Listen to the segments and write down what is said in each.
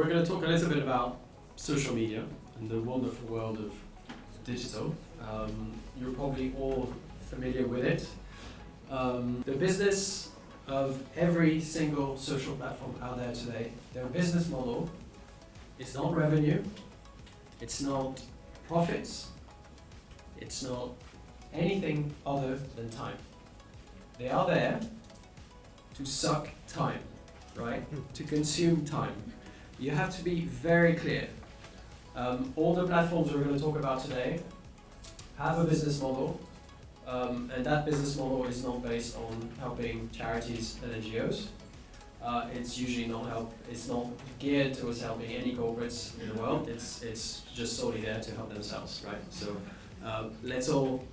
we're going to talk a little bit about social media and the wonderful world of digital. You're probably all familiar with it. The business of every single social platform out there today, their business model, it's not revenue, it's not profits, it's not anything other than time. They are there to suck time, right? To consume time. You have to be very clear. All the platforms we're going to talk about today have a business model, and that business model is not based on helping charities and NGOs. It's usually it's not geared towards helping any corporates in the world. It's just solely there to help themselves, right? So let's all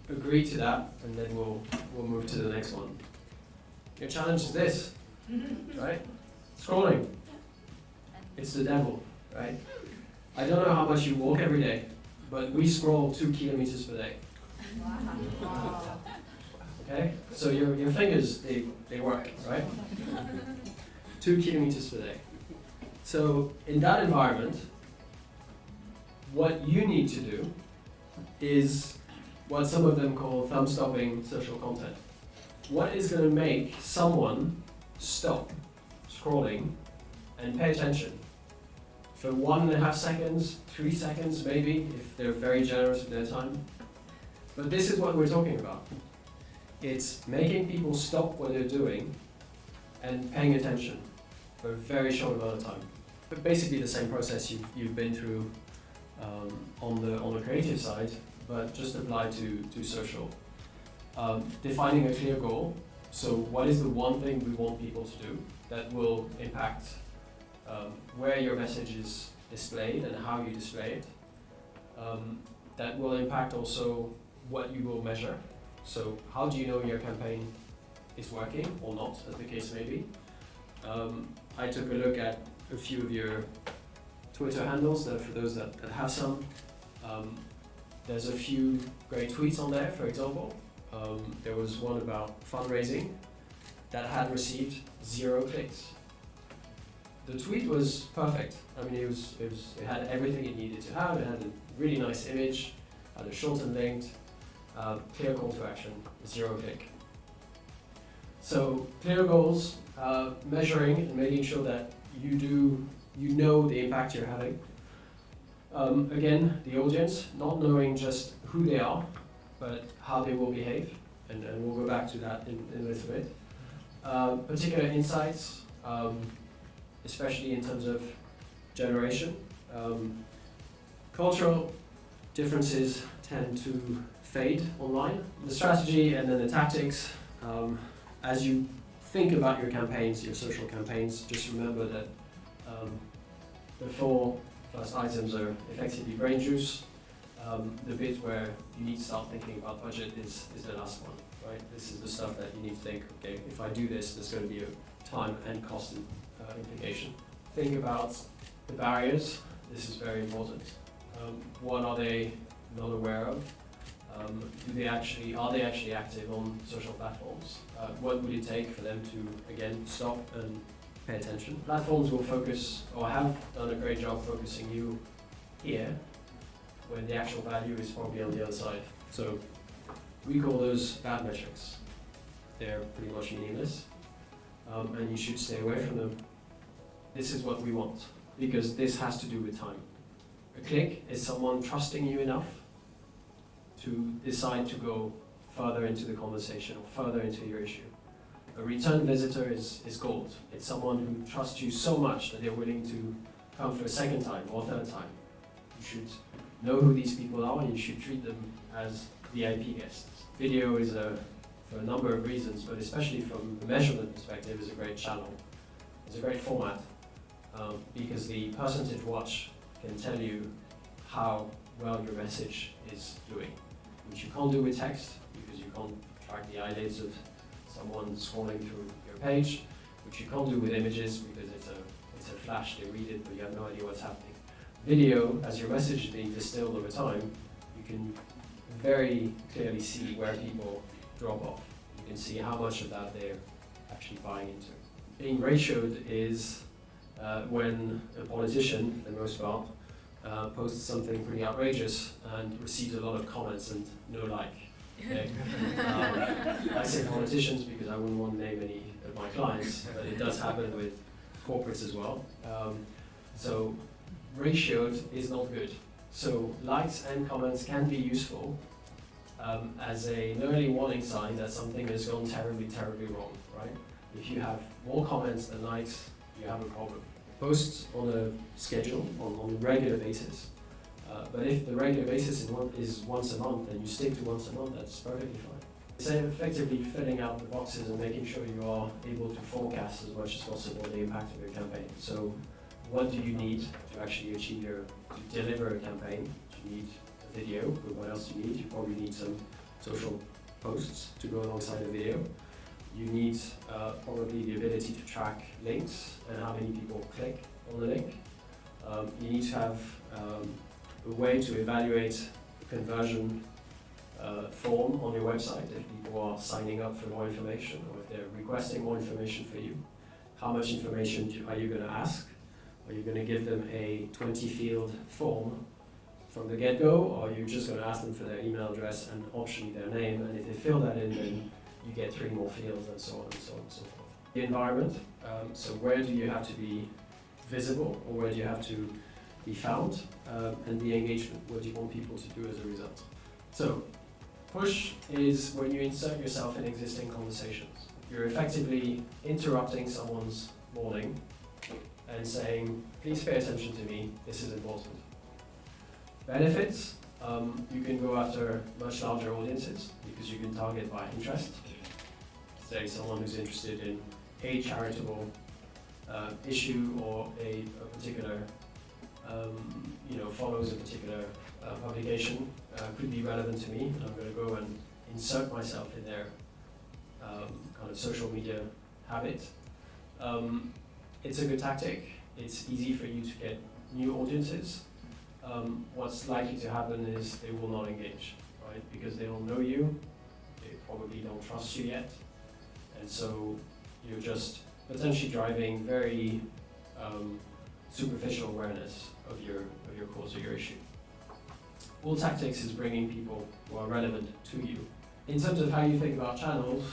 agree to that, and then we'll move to the next one. Your challenge is this, right? Scrolling. It's the devil, right? I don't know how much you walk every day, but we scroll 2 kilometers per day. Wow. Okay? So your fingers, they work, right? 2 kilometers per day. So in that environment, what you need to do is what some of them call thumb-stopping social content. What is going to make someone stop scrolling and pay attention for 1.5 seconds, 3 seconds maybe, if they're very generous with their time? But this is what we're talking about. It's making people stop what they're doing and paying attention for a very short amount of time. But basically the same process you've been through on the creative side, but just applied to social. Defining a clear goal. So what is the one thing we want people to do that will impact where your message is displayed and how you display it. That will impact also what you will measure. So how do you know your campaign is working or not, as the case may be. I took a look at a few of your Twitter handles, for those that have some. There's a few great tweets on there, for example. There was one about fundraising that had received 0 clicks. The tweet was perfect. I mean, it had everything it needed to have. It had a really nice image, had a short and linked, clear call to action, 0 click. So clear goals, measuring and making sure that you know the impact you're having. Again, the audience, not knowing just who they are, but how they will behave, and we'll go back to that in a little bit. Particular insights, especially in terms of generation. Cultural differences tend to fade online. The strategy and then the tactics, as you think about your campaigns, your social campaigns, just remember that the 4 first items are effectively brain juice. The bit where you need to start thinking about budget is the last one, right? This is the stuff that you need to think, okay, if I do this, there's going to be a time and cost implication. Think about the barriers. This is very important. What are they not aware of? Are they actually active on social platforms? What would it take for them to, again, stop and pay attention? Platforms will focus, or have done a great job focusing you here, when the actual value is probably on the other side. So we call those bad metrics. They're pretty much meaningless, and you should stay away from them. This is what we want, because this has to do with time. A click is someone trusting you enough to decide to go further into the conversation or further into your issue. A return visitor is gold. It's someone who trusts you so much that they're willing to come for a second time or third time. You should know who these people are, and you should treat them as VIP guests. Video is for a number of reasons, but especially from the measurement perspective, is a great channel. It's a great format, because the percentage watch can tell you how well your message is doing, which you can't do with text, because you can't track the eyelids of someone scrolling through your page, which you can't do with images, because it's a flash, they read it, but you have no idea what's happening. Video, as your message is being distilled over time, you can very clearly see where people drop off. You can see how much of that they're actually buying into. Being ratioed is when a politician, for the most part, posts something pretty outrageous and receives a lot of comments and no like. Okay? I say politicians because I wouldn't want to name any of my clients, but it does happen with corporates as well. So ratioed is not good. So likes and comments can be useful as an early warning sign that something has gone terribly, terribly wrong, right? If you have more comments than likes, you have a problem. Post on a schedule, on a regular basis. But if the regular basis is once a month, and you stick to once a month, that's perfectly fine. It's effectively filling out the boxes and making sure you are able to forecast as much as possible the impact of your campaign. So what do you need to actually to deliver a campaign? Do you need a video? But what else do you need? You probably need some social posts to go alongside a video. You need probably the ability to track links and how many people click on the link. You need to have a way to evaluate the conversion form on your website if people are signing up for more information or if they're requesting more information for you. How much information are you going to ask? Are you going to give them a 20-field form from the get-go, or are you just going to ask them for their email address and optionally their name, and if they fill that in, then you get 3 more fields, and so on and so on and so forth. The environment, so where do you have to be visible, or where do you have to be found, and the engagement, what do you want people to do as a result. So, push is when you insert yourself in existing conversations. You're effectively interrupting someone's morning and saying, please pay attention to me, this is important. Benefits, you can go after much larger audiences because you can target by interest. Say someone who's interested in a charitable issue or a particular, follows a particular publication could be relevant to me, and I'm going to go and insert myself in their kind of social media habit. It's a good tactic. It's easy for you to get new audiences. What's likely to happen is they will not engage, right? Because they don't know you, they probably don't trust you yet, and so you're just potentially driving very superficial awareness of your cause or your issue. All tactics is bringing people who are relevant to you. In terms of how you think about channels,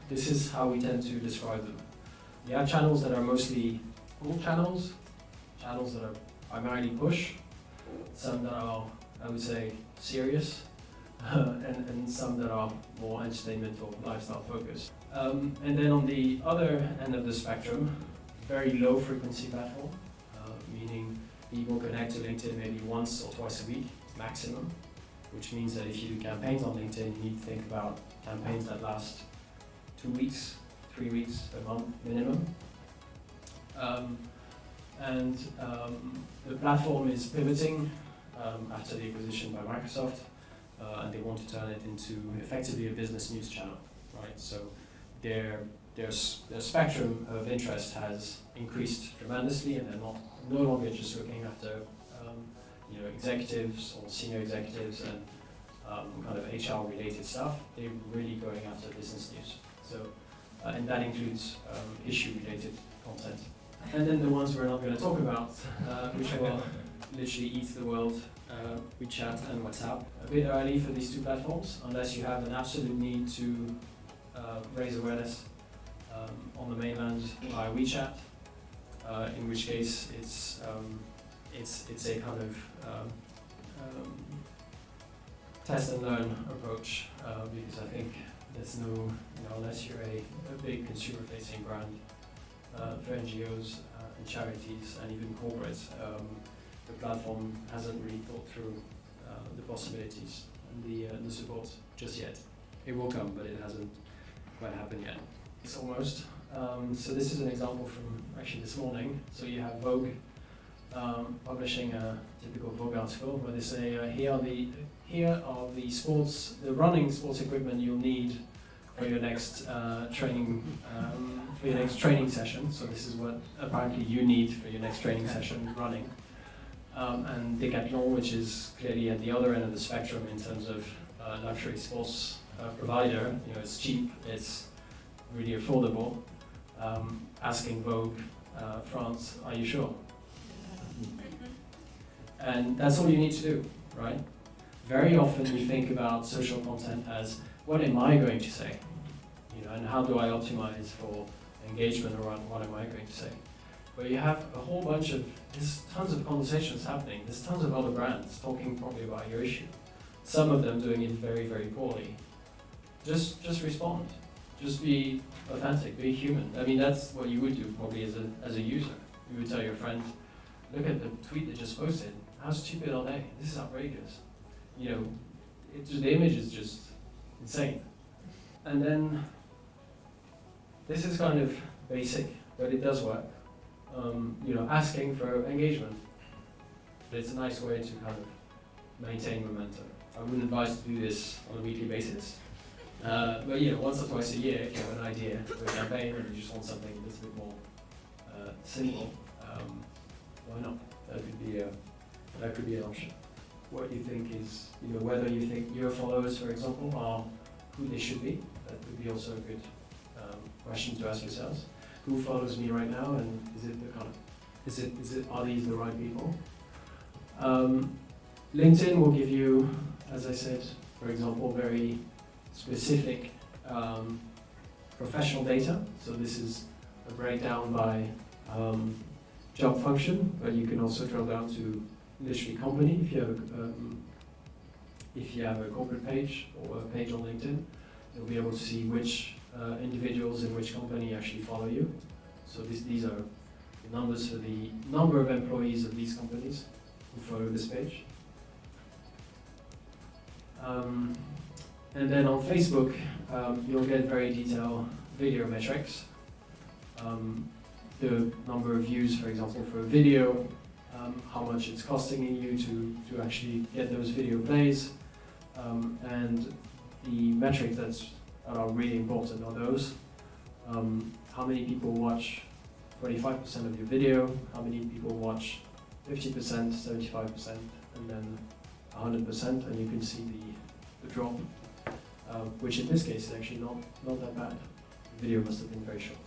this is how we tend to describe them. You have channels that are mostly pull channels that are primarily push, some that are, I would say, serious, and some that are more entertainment or lifestyle focused. And then on the other end of the spectrum, very low frequency platform, meaning people connect to LinkedIn maybe once or twice a week maximum, which means that if you do campaigns on LinkedIn, you need to think about campaigns that last 2 weeks, 3 weeks, a month minimum. The platform is pivoting after the acquisition by Microsoft, and they want to turn it into effectively a business news channel, right? So their spectrum of interest has increased tremendously, and they're no longer just looking after executives or senior executives and kind of HR related stuff. They're really going after business news. So and that includes issue related content. And then the ones we're not going to talk about, which will literally eat the world, WeChat and WhatsApp. A bit early for these two platforms, unless you have an absolute need to raise awareness on the mainland via WeChat, in which case it's a kind of test and learn approach, because I think there's no, unless you're a big consumer-facing brand, for NGOs and charities and even corporates, the platform hasn't really thought through the possibilities and the support just yet. It will come, but it hasn't quite happened yet. It's almost. So this is an example from actually this morning. So you have Vogue publishing a typical Vogue article where they say, here are the running sports equipment you'll need for your next training session. So this is what apparently you need for your next training session running. And Decathlon, which is clearly at the other end of the spectrum in terms of luxury sports provider. It's cheap, it's really affordable. Asking Vogue France, are you sure? And that's all you need to do, right? Very often we think about social content as, what am I going to say? You know, and how do I optimize for engagement around what am I going to say? But you have a whole bunch of, there's tons of conversations happening, there's tons of other brands talking probably about your issue. Some of them doing it very, very poorly. Just respond. Just be authentic, be human. I mean, that's what you would do probably as a user. You would tell your friend, look at the tweet they just posted. How stupid are they? This is outrageous. You know, the image is just insane. And then, this is kind of basic, but it does work. You know, asking for engagement. It's a nice way to kind of maintain momentum. I wouldn't advise to do this on a weekly basis. But you know, once or twice a year, if you have an idea for a campaign and you just want something that's a bit more simple, why not? That could be an option. What you think is, you know, whether you think your followers, for example, are who they should be. That would be also a good question to ask yourselves. Who follows me right now, and is it the kind of, are these the right people? LinkedIn will give you, as I said, for example, very specific professional data. So this is a breakdown by job function, but you can also drill down to literally company if you have a corporate page or a page on LinkedIn. You'll be able to see which individuals in which company actually follow you. So these are the numbers for the number of employees of these companies who follow this page. And then on Facebook, you'll get very detailed video metrics. The number of views, for example, for a video, how much it's costing you to actually get those video plays, and the metrics that are really important are those. How many people watch 25% of your video, how many people watch 50%, 75%, and then 100%, and you can see the drop, which in this case is actually not that bad. The video must have been very short.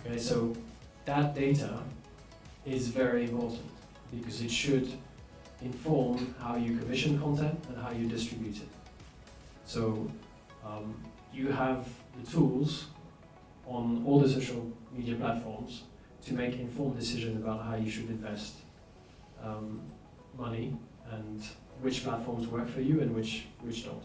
Okay, so that data is very important because it should inform how you commission content and how you distribute it. So you have the tools on all the social media platforms to make informed decisions about how you should invest money and which platforms work for you and which don't.